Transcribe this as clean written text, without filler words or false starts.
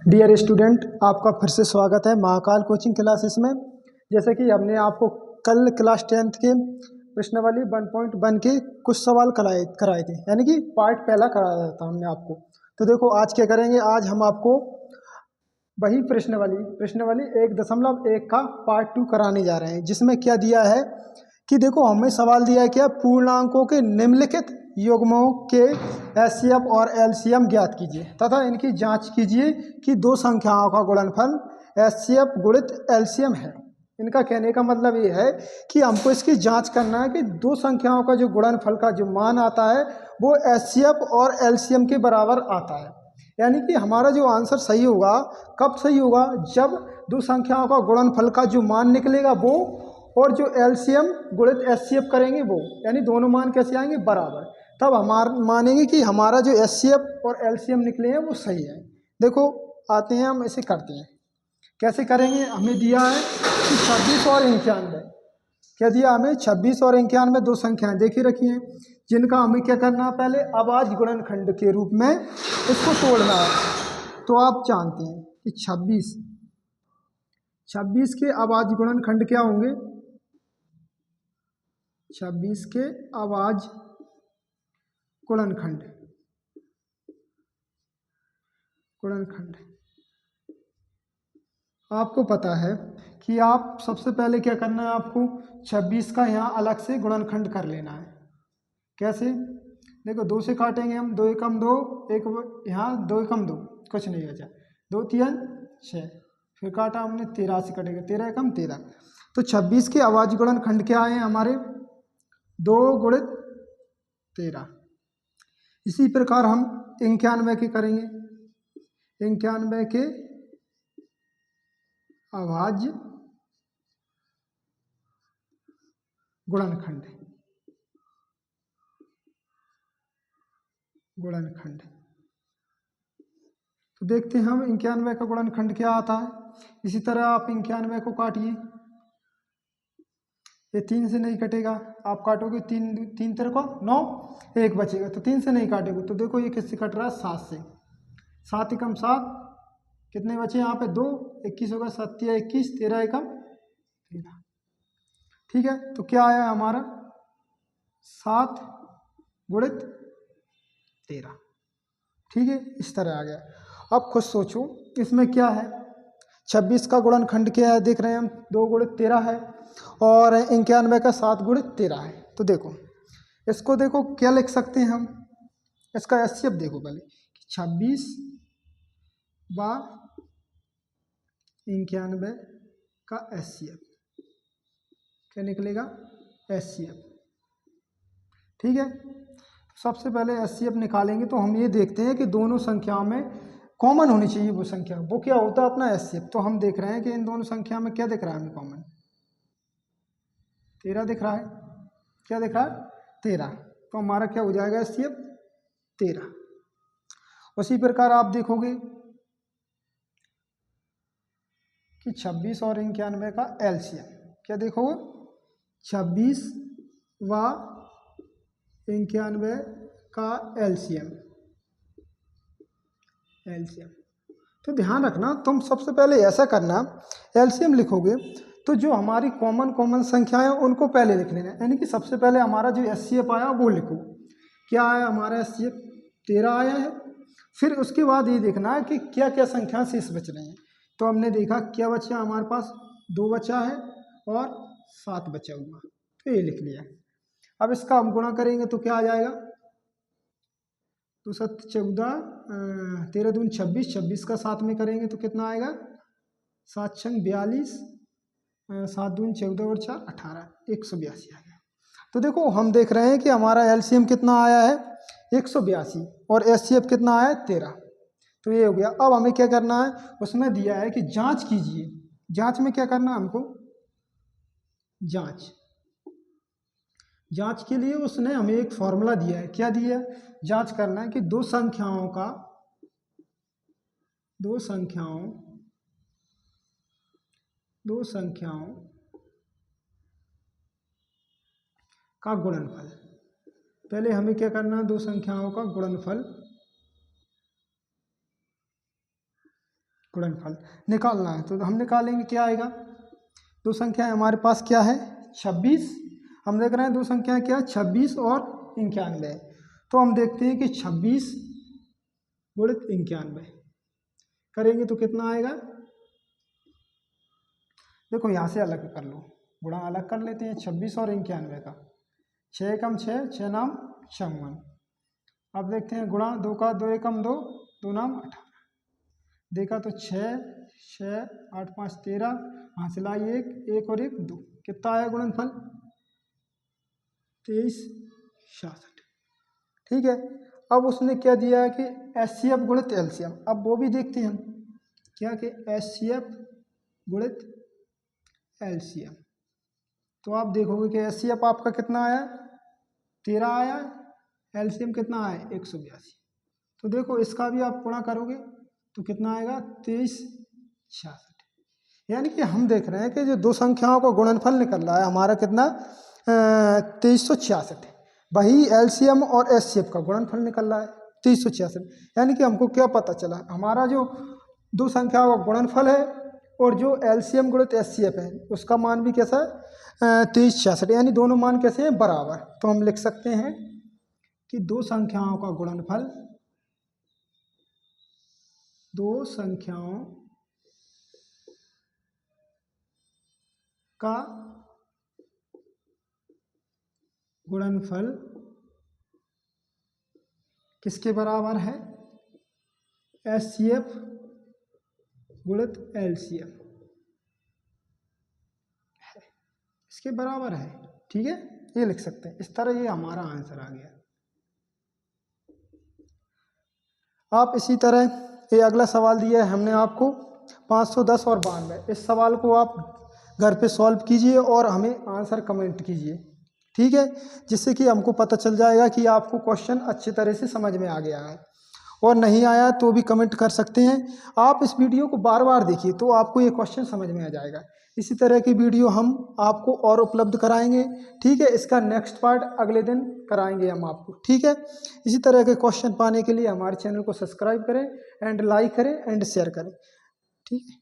Dear student, आपका फिर से स्वागत है महाकाल कोचिंग क्लासेस में। जैसे कि हमने आपको कल क्लास 10th के प्रश्नावली 1.1 के कुछ सवाल कराए थे, यानी कि पार्ट पहला कराया था हमने आपको। तो देखो आज क्या करेंगे, आज हम आपको वही प्रश्नावली 1.1 का पार्ट 2 कराने जा रहे हैं, जिसमें क्या दिया है कि देखो हमें सवाल दिया है क्या, पूर्णांकों के निम्नलिखित युग्मों के एचसीएफ और एलसीएम ज्ञात कीजिए तथा इनकी जांच कीजिए कि दो संख्याओं का गुणनफल एचसीएफ गुणित एलसीएम है। इनका कहने का मतलब ये है कि हमको इसकी जांच करना है कि दो संख्याओं का जो गुणनफल का जो मान आता है वो एचसीएफ और एलसीएम के बराबर आता है। यानी कि हमारा जो आंसर सही होगा, कब सही होगा, जब दो संख्याओं का गुणनफल का जो मान निकलेगा वो और जो एलसीएम गुणित एचसीएफ करेंगे वो, यानी दोनों मान कैसे आएंगे, बराबर। तब हम मानेंगे कि हमारा जो एचसीएफ और एलसीएम निकले हैं वो सही है। देखो आते हैं, हम इसे करते हैं। कैसे करेंगे, हमें दिया है कि 26 और 91। क्या दिया हमें, 26 और 91 दो संख्याएं देखी रखी हैं, जिनका हमें क्या करना है, पहले अभाज्य गुणनखंड के रूप में इसको तोड़ना है। तो आप जानते हैं कि 26 के अभाज्य गुणनखंड क्या होंगे, 26 के अभाज्य गुणनखंड आपको पता है कि आप सबसे पहले क्या करना है, आपको 26 का यहाँ अलग से गुणनखंड कर लेना है। कैसे, देखो 2 से काटेंगे हम, 2 एकम 2, एक यहाँ 2 एकम 2, कुछ नहीं बचा, 2 3 6, फिर काटा हमने 13 से कटेगा, 13 एकम 13। तो 26 के अभाज्य गुणनखंड क्या आए हमारे, 2 गुणित 13। इसी प्रकार हम 91 के करेंगे, 91 के अभाज्य गुणनखंड तो देखते हैं हम 91 का गुणनखंड क्या आता है। इसी तरह आप 91 को काटिए, ये 3 से नहीं कटेगा, आप काटोगे 3 तेरे को 9, एक बचेगा, तो 3 से नहीं काटेगा। तो देखो ये किससे कट रहा है, 7 से, 7 एकम 7, कितने बचे यहाँ पे 2, 21 होगा, 7 या 21, 13 एकम 13। ठीक है, तो क्या आया हमारा, 7 गुणित 13। ठीक है, इस तरह आ गया। अब खुद सोचो इसमें क्या है, 26 का गुणनखंड क्या है, देख रहे हैं हम 2 गुणित 13 है, और 91 का 7 गुणित 13 है। तो देखो इसको, देखो क्या लिख सकते हैं हम, इसका एचसीएफ देखो पहले, 26 व 91 का एचसीएफ क्या निकलेगा, एचसीएफ। ठीक है, सबसे पहले एचसीएफ निकालेंगे तो हम ये देखते हैं कि दोनों संख्याओं में कॉमन होनी चाहिए वो संख्या, वो क्या होता है अपना एचसीएफ। तो हम देख रहे हैं कि इन दोनों संख्या में क्या दिख रहा है हमें, कॉमन 13 दिख रहा है। क्या दिख रहा है, 13। तो हमारा क्या हो जाएगा, एचसीएफ 13। उसी प्रकार आप देखोगे कि 26 और 91 का एलसीएम क्या देखोगे, 26 व 91 का एलसीएम। तो ध्यान रखना, तुम सबसे पहले ऐसा करना, एलसीएम लिखोगे तो जो हमारी कॉमन संख्याएं हैं उनको पहले लिख लेना, यानी कि सबसे पहले हमारा जो एचसीएफ आया वो लिखो। क्या आया हमारा एचसीएफ, 13 आया है। फिर उसके बाद ये देखना है कि क्या क्या संख्या शेष बच रही हैं। तो हमने देखा क्या बचा हमारे पास, 2 बचा है और 7 बचा हुआ, तो ये लिख लिया। अब इसका हम गुणा करेंगे तो क्या आ जाएगा, 2 7 14, 13 दूनी 26, 26 का 7 में करेंगे तो कितना आएगा, 7 छंग 42, 7 दूनी 14 और 4 18, 182 आ गया। तो देखो हम देख रहे हैं कि हमारा एलसीएम कितना आया है, 182, और एचसीएफ कितना आया है, 13। तो ये हो गया। अब हमें क्या करना है, उसमें दिया है कि जांच कीजिए। जांच में क्या करना है हमको, जांच के लिए उसने हमें एक फॉर्मूला दिया है। क्या दिया है, जांच करना है कि दो संख्याओं का गुणनफल। पहले हमें क्या करना है, दो संख्याओं का गुणनफल गुणनफल निकालना है। तो हम निकालेंगे, क्या आएगा, दो संख्याएं हमारे पास क्या है 26, हम देख रहे हैं दो संख्याएं क्या 26 और 91। तो हम देखते हैं कि 26 गुणित 91 करेंगे तो कितना आएगा। देखो यहाँ से अलग कर लो, गुणा अलग कर लेते हैं 26 और 91 का। 6 कम 6, 6 नाम 56। अब देखते हैं गुणा, 2 का 2 एकम 2, 2 नाम 18। देखा तो 6 6 8 5 13, यहाँ से लाई 1 1 और 1 2, कितना आया गुणनफल 23 66। ठीक है, अब उसने क्या दिया है कि HCF गुणित LCM। अब वो भी देखते हैं हम क्या कि HCF गुणित LCM। तो आप देखोगे कि HCF आपका कितना आया 13 आया, LCM कितना आया 182। तो देखो इसका भी आप गुणा करोगे तो कितना आएगा 23 66। यानी कि हम देख रहे हैं कि जो दो संख्याओं का गुणनफल निकल रहा है हमारा कितना 2366। वही LCM और HCF का गुणनफल निकल रहा है 2366। यानी कि हमको क्या पता चला, हमारा जो दो संख्याओं का गुणनफल है और जो LCM गुणित HCF है उसका मान भी कैसा है 2366। यानी दोनों मान कैसे हैं बराबर। तो हम लिख सकते हैं कि दो संख्याओं का गुणनफल, दो संख्याओं का गुणनफल किसके बराबर है HCF गुणित LCM है, इसके बराबर है। ठीक है, ये लिख सकते हैं इस तरह, ये हमारा आंसर आ गया। आप इसी तरह ये अगला सवाल दिया है हमने आपको 510 और 92। इस सवाल को आप घर पे सॉल्व कीजिए और हमें आंसर कमेंट कीजिए। ठीक है, जिससे कि हमको पता चल जाएगा कि आपको क्वेश्चन अच्छी तरह से समझ में आ गया है। और नहीं आया तो भी कमेंट कर सकते हैं। आप इस वीडियो को बार बार देखिए तो आपको ये क्वेश्चन समझ में आ जाएगा। इसी तरह की वीडियो हम आपको और उपलब्ध कराएंगे। ठीक है, इसका नेक्स्ट पार्ट अगले दिन कराएंगे हम आपको। ठीक है, इसी तरह के क्वेश्चन पाने के लिए हमारे चैनल को सब्सक्राइब करें एंड लाइक करें एंड शेयर करें। ठीक है।